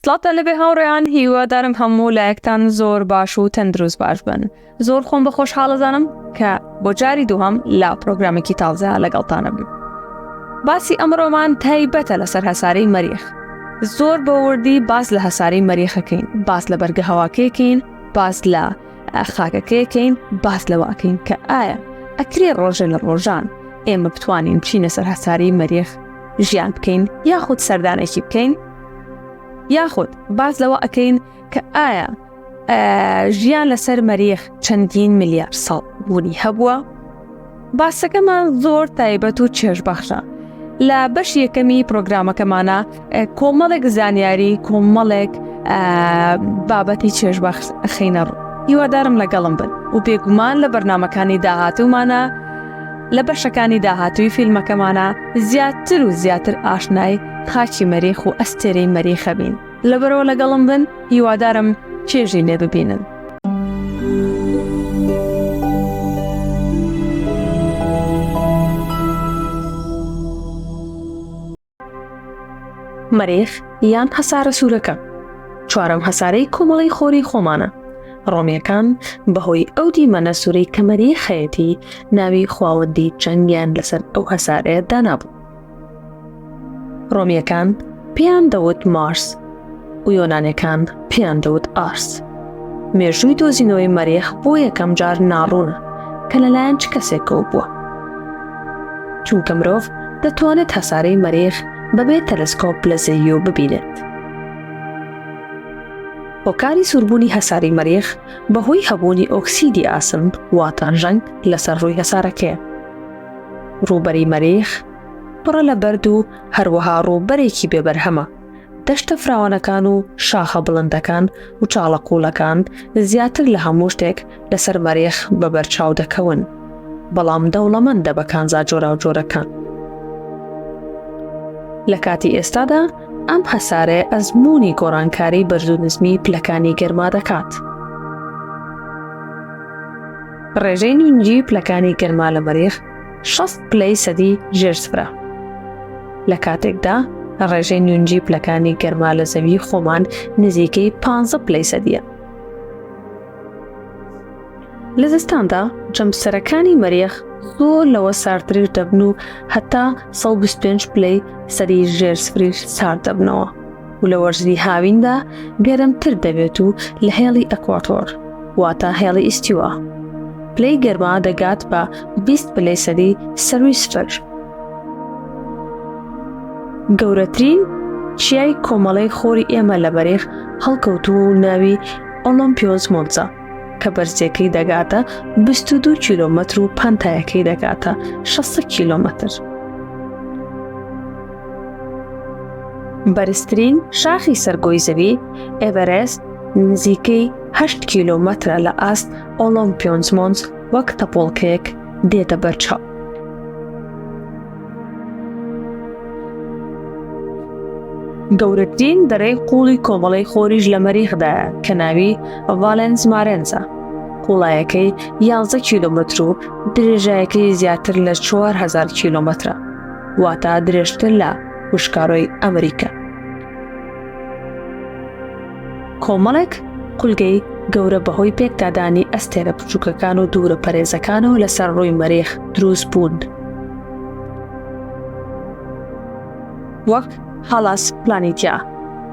سڵاتە لەبێ هاوڕێیان هیوادارم هەموو لایەکتان زۆر باش و تەندروست باش بن. زۆر خۆم بە خۆشحاڵەزانم کە بۆ جاری دووهەم لا پرۆگرامێکی تازە لەگەڵتانە بم. باسی ئەمڕۆمان تایبەتە لەسەر هەسارەی مەریخ. زۆر بە وردی باس لە هەسارەی مەریخەکەین، باس لە بەرگە هەواکەیەکەین، باس لە خاکەکەیەکەین، باس لەواکەین کە ئایا ئەکرێ ڕۆژە لە ڕۆژان ئێمە بتوانین بچینە سەر هەساری مەریخ ژیان بکەین یاخود سەردانێکی بکەین، یاخود باس لەوە ئەکەین کە ئایا ژیان لەسەر مەریخ چەندین میلیارد ساڵ بوونی هەبووە. باسەکەمان زۆر تایبەت و چێژبەخشە. لە بەشی یەکەمی پرۆگرامەکەمانە کۆمەڵێک زانیاری، کۆمەڵێک بابەتی چێژبەخش خینە ڕوو. هیوادارم لەگەڵم بن و بێگومان لە بەرنامەکانی داهاتوومانە، لە بەشەکانی داهاتووی فیلمەکەمانە زیاتر و زیاتر ئاشنای خاکی مەریخ و ئەستێرەی مەریخە بین. لەبەرەوە لەگەڵم بن، هیوادارم چێژی لێ ببینن. مەریخ یان هەسارە سوورەکە چوارەم هەسارەی کۆمەڵی خۆری خۆمانە. ڕۆمیەکان بەهۆی ئەو دیمەنە سوورەی کە مەریخەتی ناوی خواوەندی جەنگیان لەسەر ئەو هەسارەیە دانابوو. ڕۆمیەکان پێیان دەوت مارس و یۆنانیەکان پێیان دەوت ئارس. مێژووی دۆزینەوەی مەریخ بۆ یەکەم جار ناڕوونە کە لەلایەن چ کەسێکەوە بووە، چونکە مرۆڤ دەتوانێت هەسارەی مەریخ بەبێ تەلەسکۆپ لە زەویەوە ببینێت. هۆکاری سووربوونی هەساری مەریخ بەهۆی هەبوونی ئۆکسیدی ئاسم واتە ژەنگ لەسەر ڕووی هەسارەکەیە. ڕووبەری مەریخ پڕە لە بەرد و هەروەها ڕووبەرێکی بێبەرهەمە. دەشتە فراوانەکان و شاخە بڵندەکان و چاڵەقوڵەکان زیاتر لە هەموو شتێک لەسەر مەریخ بەبەرچاو دەکەون، بەڵام دەوڵەمەندە بە کانزا جۆرا و جۆرەکان. لە کاتی ئێستادا ئەم هەسارەیە ئەزموونی گۆڕانکاری بەرزونزمی پلەکانی گەرما دەکات. ڕێژەی نوێنجی پلەکانی گەرما لە مەریخ 60 پلەی سەدی ژێرسفرە، لە کاتێکدا ڕێژەی نوێنجی پلەکانی گەرما لە زەوی خۆمان نزیکەی 15 پلەی سەدیە. لە زستاندا جەمسەرەکانی مەریخ زۆر لەوە ساردتر دەبن و هەتا 125 پلەی سەدی ژێرسفریش سارد دەبنەوە و لە وەرزی هاویندا گەرمتر دەبێت و لە هێڵی ئەکواتۆر واتە هێڵی ئیستیوا پلەی گەرما دەگات بە 20 پلەی سەدی سەروی سفر. گەورەترین چیای کۆمەڵەی خۆری ئێمە لە مەریخ هەڵکەوتووە و ناوی ئۆلۆمپیۆس مۆنزا کە بەرزەکەی دەگاتە 22 کیلۆمەتر و پانتایەکەی دەگاتە 60 کیلۆمەتر. بەرزترین شاخی سەرگۆی زەوی ئێڤەرێست نزیکەی 8 کیلۆمەترە لە ئاست ئۆلۆمپیۆس مۆنز وەک تەپۆڵکەیەک دێتە بەرچاو. گەورەترین دەرەی قوڵی کۆمەڵەی خۆریش لە مەریخدایە کە ناوی ڤالێنس مارێنزە. قوڵایەکەی 11 کیلۆمەتر و درێژایەکەی زیاتر لە 4000 کیلۆمەترە، واتە درێژتر لە وشکارۆی ئەمریکا. کۆمەڵێک قولگەی گەورە بەهۆی پێکدادانی ئەستێرە بچووکەکان و دوورە پەرێزەکانەوە لەسەر ڕووی مەریخ دروست بوون، وەک هەڵاس پلانیتیا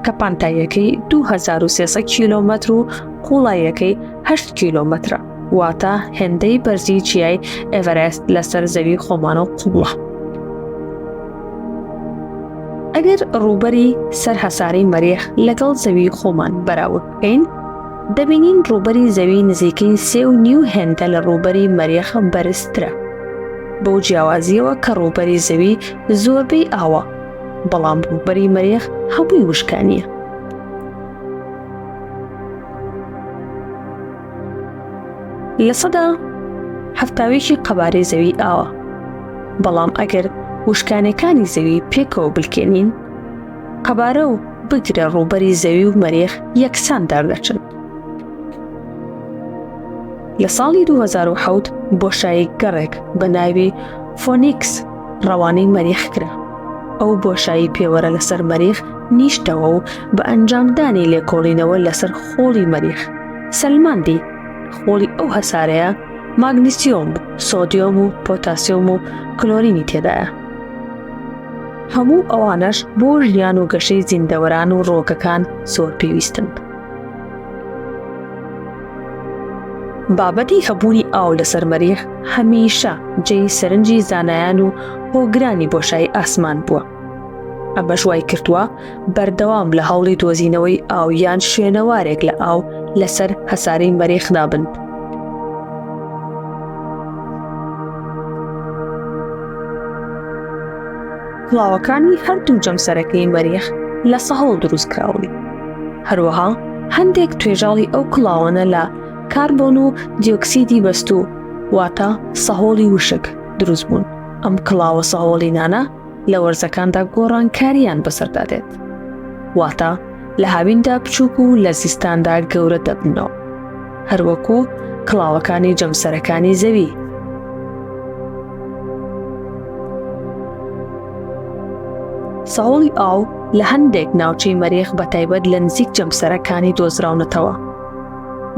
کە پانتاییەکەی 2300 کیلۆمەتر و قوڵایەکەی 8 کیلۆمەترە، واتە هێندەی بەرزی چیای ئێڤەرێست لەسەر زەوی خۆمان و قوڵە. ئەگەر ڕووبەری سەر هەساری مەریخ لەگەڵ زەوی خۆمان بەراورد بکەین، دەبینین ڕووبەری زەوی نزیکەی 3.5 هێندە لە ڕووبەری مەریخ بەرزترە، بەو جیاوازیەوە کە ڕووبەری زەوی زۆربەی ئاوە، بەڵام ڕووبەری مەریخ هەمووی وشکانیە. لە سەدا هەفتاوێکی قەبارەی زەوی ئاوە، بەڵام ئەگەر وشکانەکانی زەوی پێکەوە بلکێنین، قەبارە و بگرە ڕووبەری زەوی و مەریخ یەکسان دەردەچن. لە ساڵی 2007 بۆشایی گەڕێک بە ناوی فۆنیکس ڕەوانەی مەریخ کرا ئەو بۆشایی پێوەرە لەسەر مەریخ نیشتەوە و بە ئەنجامدانی لێکۆڵینەوە لەسەر خۆڵی مەریخ. سەلماندی خۆڵی ئەو هەسارەیە ماگنیسیۆم، سۆدیۆم و پۆتاسیۆم و کلۆرینی تێدایە. هەموو ئەوانەش بۆ ژیان و گەشەی زیندەوەران و ڕۆکەکان زۆر پێویستن. بابەتی هەبوونی ئاو لەسەر مەریخ هەمیشە جێی سەرنجی زانایان و هۆگرانی بۆشایی ئاسمان بووە. ئەمەش وای کردووە بەردەوام لە هەوڵی دۆزینەوەی ئاو یان شوێنەوارێک لە ئاو لەسەر هەسارەی مەریخدا بن. کڵاوەکانی هەردوو جەمسەرەکەی مەریخ لە سەهۆڵ دروست کراون. هەروەها هەندێک توێژاڵی ئەو کڵاوانە لە کاربۆن و دیۆکسیدی بەستوو واتە سەهۆڵی وشک دروست بوون. ئەم کڵاوە سەهۆڵینانە لە وەرزەکاندا گۆڕانکاریان بەسەردادێت، واتە لە هاویندا بچووک و لە زیستاندا گەورە دەبنەوە، هەروەکو کڵاوەکانی جەمسەرەکانی زەوی. سەهۆڵی ئاو لە هەندێک ناوچەی مەریخ بەتایبەت لە نزیک جەمسەرەکانی دۆزراونەتەوە.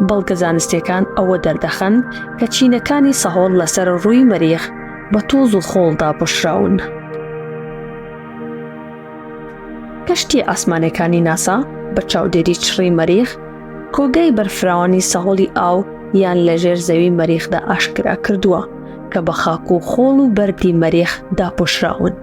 بەڵگە زانستیەکان ئەوە دەردەخەن کە چینەکانی سەهۆڵ لەسەر ڕووی مەریخ بە تۆز و خۆڵدا پشراون. کەشتی ئاسمانەکانی ناسا بە چاودێری چڕی مەریخ کۆگای بەرفراوانی سەهۆڵی ئاو یان لەژێر زەوی مەریخدا ئاشکرا کردووە کە بە خاک و خۆڵ و بەردی مەریخ داپۆشراون.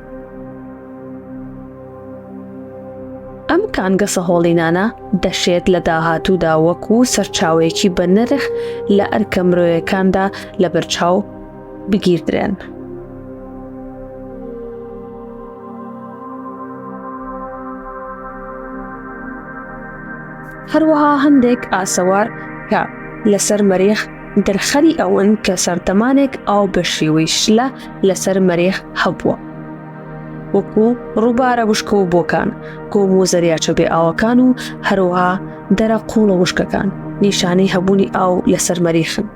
ئەم کانگە سەهۆڵینانە دەشێت لە داهاتوودا وەکو سەرچاوەیەکی بە نرخ لە ئەرکە مرۆیەکاندا لە بەرچاو بگیردرێن. هەروەها هەندێک ئاسەوار کە لەسەر مەریخ دەرخەری ئەون کە سەردەمانێک ئاو بە شێوەی شلە لەسەر مەریخ هەبووە، وەکو ڕووبارە وشکە و بۆکان، گۆم و زەریاچە بێ ئاوەکان و هەروەها دەرە قوڵە وشکەکان نیشانەی هەبوونی ئاو لەسەر مەریخن.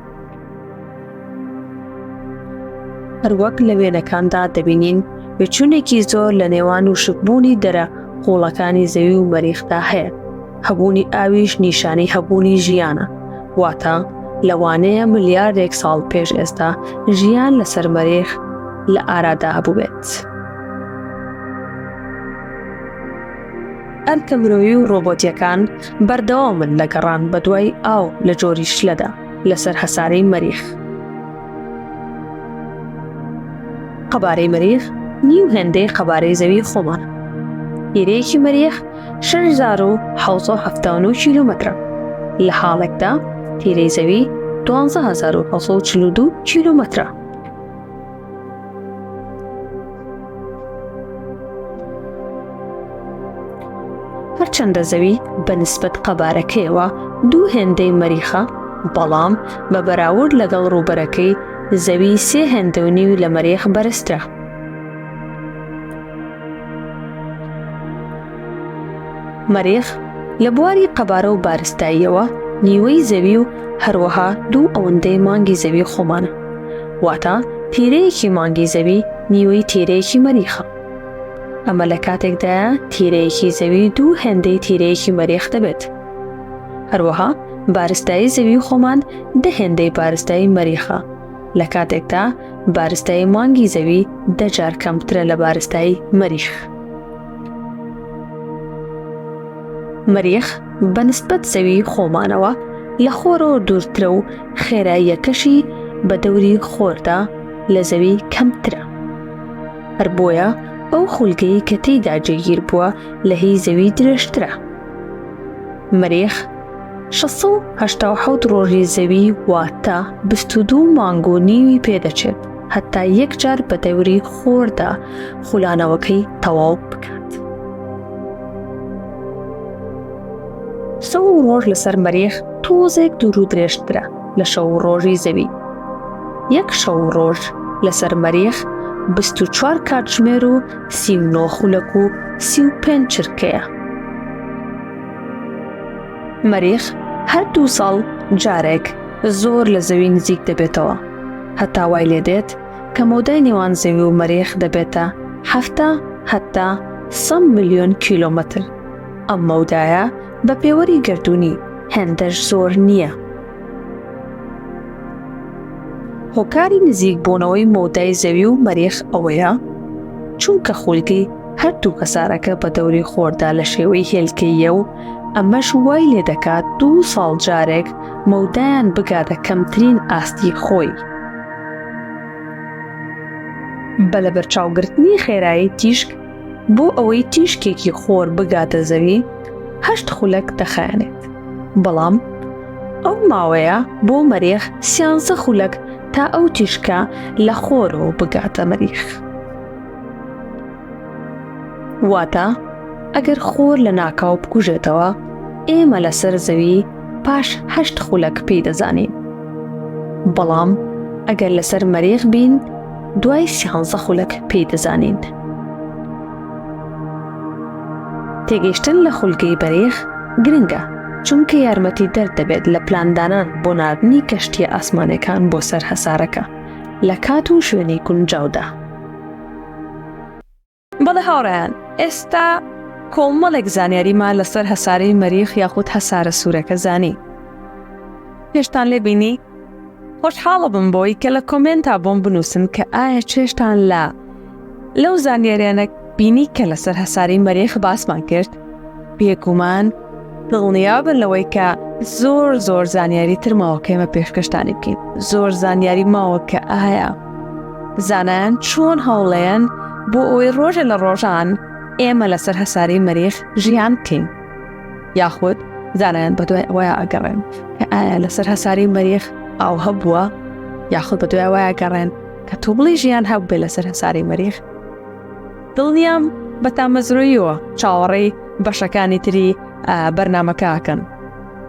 هەروەک لە وێنەکاندا دەبینین وێچوونێکی زۆر لە نێوان وشکبوونی دەرە قوڵەکانی زەوی و مەریخدا هەیە. هەبوونی ئاویش نیشانەی هەبوونی ژیانە، واتە لەوانەیە ملیاردێک ساڵ پێش ئێستا ژیان لەسەر مەریخ لە ئارادا هەبوو بێت. ئەرکە مرۆیی و ڕۆبۆتیەکان بەردەوامن لە گەڕان بە دوای ئاو لە جۆری شلەدا لەسەر هەسارەی مەریخ. قەبارەی مەریخ نیو هێندەی قەبارەی زەوی خۆمانە. هێرەیەکی مەریخ 6779 کیلۆمەترە، لە حاڵێکدا تیرەی زەوی 12742 کیلۆمەترە. هەرچەندە زەوی بە نسبەت قەبارەکەیەوە دوو هێندەی مەریخە، بەڵام بە بەراورد لەگەڵ ڕووبەرەکەی زەوی 3 هێندە و نیو لە مەریخ بەرزترە. مەریخ لە بواری قەبارە و بارستاییەوە نیوەی زەوی و هەروەها دوو ئەوەندەی مانگی زەوی خۆمانە، واتە تیرەیەکی مانگی زەوی نیوەی تیرەیەکی مەریخە. ئەمە لە کاتێکدایە تیرەیەکی زەوی دوو هێندەی تیرەیەکی مەریخ دەبێت. هەروەها بارستایی زەوی خۆمان 10 هێندەی بارستایی مەریخە، لە کاتێکدا بارستایی مانگی زەوی 10 جار کەمترە لە بارستایی مەریخ. مەریخ بە نسبەت زەوی خۆمانەوە لە خۆرەوە دوورترە و خێراییەکەشی بە دەوری خۆردا لە زەوی کەمترە. هەر بۆیە ئەو خولگەی کە تێیدا جێگیر بووە لە هی زەوی درێژترە. مەریخ 687 ڕۆژی زەوی واتە 22 مانگ و نیوی پێدەچێت هەتا 1 جار بە دەوری خۆردا خولانەوەکەی تەواو بکات. 100 ڕۆژ لەسەر مەریخ تۆزێک دوور و درێژترە لە شەو ڕۆژی زەوی. 1 شەو ڕۆژ لەسەر مەریخ 24 کاتژمێر و 39 خولەک و 35 چرکەیە. مەریخ هەر 2 ساڵ جارێک زۆر لە زەوی نزیک دەبێتەوە، هەتا وای لێ دێت کە مەودای نێوان زەوی و مەریخ دەبێتە 7 هەتا 100 ملیۆن کیلۆمەتر. ئەم مەودایە بە پێوەری گردوونی هێندەش زۆر نییە. هۆکاری نزیک بوونەوەی مەودای زەوی و مەریخ ئەوەیە چونکە خولگەی هەردوو هەسارەکە بە دەوری خۆردا لە شێوەی هێلکەیە و ئەمەش وای لێ دەکات 2 ساڵ جارێک مەودایان بگاتە کەمترین ئاستی خۆی. بە لەبەرچاوگرتنی خێرایی تیشک بۆ ئەوەی تیشکێکی خۆر بگاتە زەوی 8 خولەک دەخایەنێت، بەڵام ئەو ماوەیە بۆ مەریخ 13 خولەک تا ئەو تیشکە لە خۆرەوە بگاتە مەریخ. واتە ئەگەر خۆر لە ناکاو بکوژێتەوە ئێمە لەسەر زەوی پاش 8 خولەک پێی دەزانین، بەڵام ئەگەر لەسەر مەریخ بین دوای 13 خولەک پێی دەزانین. تێگەیشتن لە خولگەی بەریخ گرنگە چونکە یارمەتی دەردەبێت لە پلاندانان بۆ ناردنی کەشتیە ئاسمانەکان بۆ سەر هەسارەکە لە کات و شوێنی گونجاودا. بەڵێ هاوڕێیان، ئێستا کۆمەڵێک زانیاریمان لەسەر هەسارەی مەریخ یاخود هەسارە سوورەکە زانی. پێشتان لێ بینی؟ خۆشحاڵە بم بۆی کە لە کۆمنتا بۆم بنووسن کە ئایا چێشتان لەو زانیاریانە بینی کە لەسەر هەساری مەریخ باسمان کرد؟ بێگومان دڵنیابن لەوەی کە زۆر زانیاری تر ماوە کە ئێمە پێشکەشتانی بکەین. زۆر زانیاری ماوە کە ئایا زانایان چۆن هەوڵەیەن بۆ ئەوەی ڕۆژە لە ڕۆژان ئێمە لەسەر هەساری مەریخ ژیان بکەین، یاخود زانایان بەدوای ئەوەیە ئەگەڕێن کە ئایا لەسەر هەساری مەریخ ئاو هەبووە، یاخود بەدوای ئەوەیە ئەگەڕێن کە تۆ بڵێ ژیان هەبووبێ لەسەر هەساری مەریخ. دڵنیام بە تامەزرۆییەوە چاوەڕێی بەشەکانی تری بەرنامەکەکەن.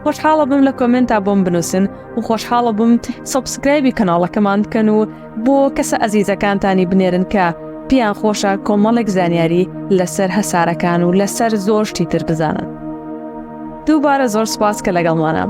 خۆشحاڵە بم لە کۆمنتا بۆم بنووسن و خۆشحاڵە بم سەبسکرایبی کەناڵەکەمان بکەن و بۆ کەسە ئەزیزەکانتانی بنێرن کە پیان خۆشە کۆمەڵێک زانیاری لەسەر هەسارەکان و لەسەر زۆر شتی تر بزانن. دووبارە زۆر سوپاس کە لەگەڵمانە.